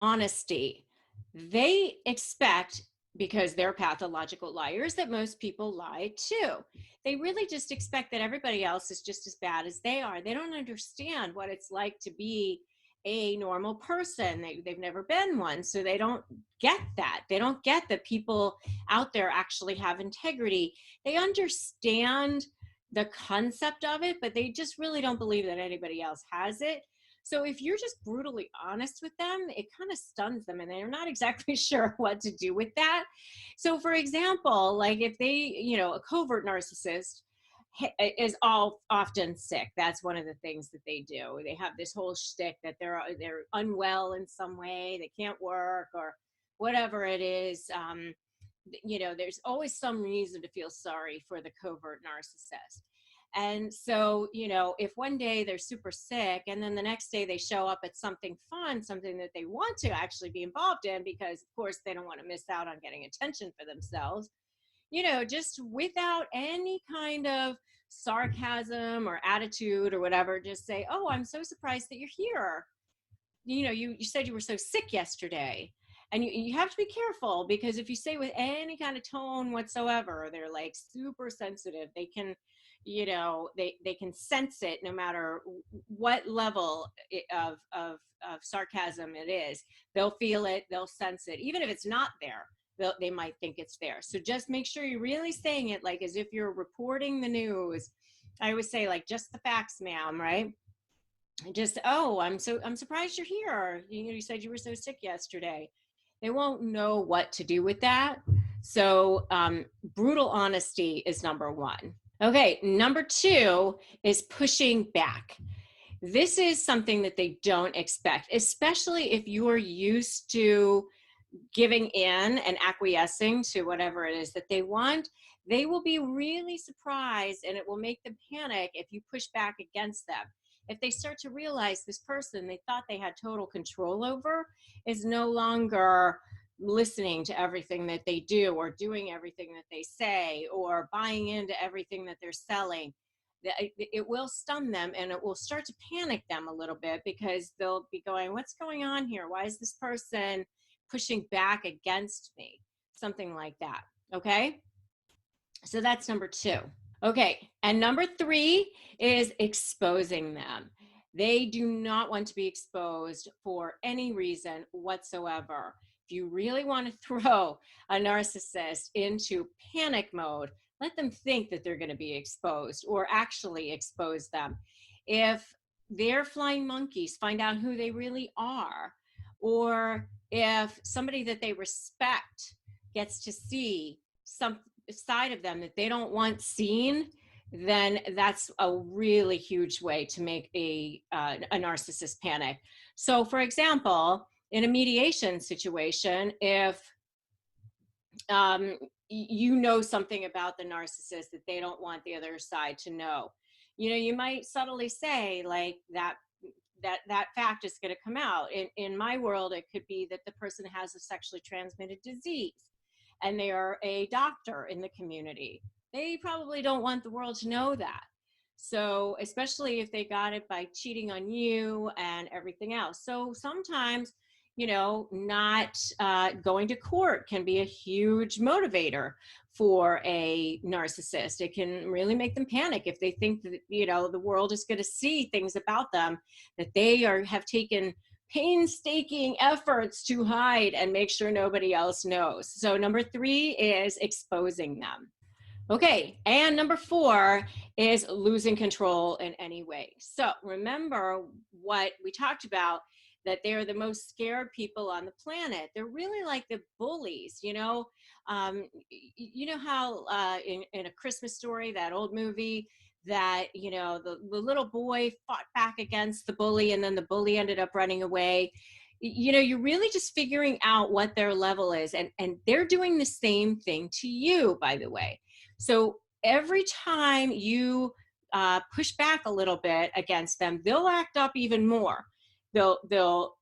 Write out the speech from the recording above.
honesty. They expect, because they're pathological liars, that most people lie too. They really just expect that everybody else is just as bad as they are. They don't understand what it's like to be a normal person. They've never been one, so they don't get that. They don't get that people out there actually have integrity. They understand the concept of it, but they just really don't believe that anybody else has it. So if you're just brutally honest with them, it kind of stuns them and they're not exactly sure what to do with that. So for example, like if they, a covert narcissist is all often sick. That's one of the things that they do. They have this whole shtick that they're unwell in some way, they can't work or whatever it is. There's always some reason to feel sorry for the covert narcissist. And so, if one day they're super sick and then the next day they show up at something fun, something that they want to actually be involved in, because of course they don't want to miss out on getting attention for themselves, just without any kind of sarcasm or attitude or whatever, just say, "Oh, I'm so surprised that you're here. You said you were so sick yesterday." And you have to be careful, because if you say with any kind of tone whatsoever, they're like super sensitive. They can, they can sense it no matter what level of sarcasm it is. They'll feel it, they'll sense it, even if it's not there. They might think it's there. So just make sure you're really saying it like as if you're reporting the news. I always say, like, just the facts, ma'am, right? Just, "Oh, I'm surprised you're here. You said you were so sick yesterday." They won't know what to do with that. So brutal honesty is number one. Okay, number two is pushing back. This is something that they don't expect, especially if you are used to giving in and acquiescing to whatever it is that they want. They will be really surprised, and it will make them panic if you push back against them. If they start to realize this person they thought they had total control over is no longer listening to everything that they do, or doing everything that they say, or buying into everything that they're selling, it will stun them and it will start to panic them a little bit, because they'll be going, "What's going on here? Why is this person pushing back against me?" Something like that. Okay. So that's number two. Okay. And number three is exposing them. They do not want to be exposed for any reason whatsoever. If you really want to throw a narcissist into panic mode, let them think that they're going to be exposed, or actually expose them. If their flying monkeys find out who they really are, or if somebody that they respect gets to see some side of them that they don't want seen, then that's a really huge way to make a narcissist panic. So for example, in a mediation situation, if you know something about the narcissist that they don't want the other side to know, you might subtly say, like, that fact is going to come out. In my world, it could be that the person has a sexually transmitted disease and they are a doctor in the community. They probably don't want the world to know that. So especially if they got it by cheating on you and everything else. So sometimes, not going to court can be a huge motivator for a narcissist. It can really make them panic if they think that, the world is going to see things about them that they have taken painstaking efforts to hide and make sure nobody else knows. So number three is exposing them. Okay, and number four is losing control in any way. So remember what we talked about, that they're the most scared people on the planet. They're really like the bullies, you know how in A Christmas Story, that old movie, that, the little boy fought back against the bully and then the bully ended up running away. You're really just figuring out what their level is. And they're doing the same thing to you, by the way. So every time you push back a little bit against them, they'll act up even more. They'll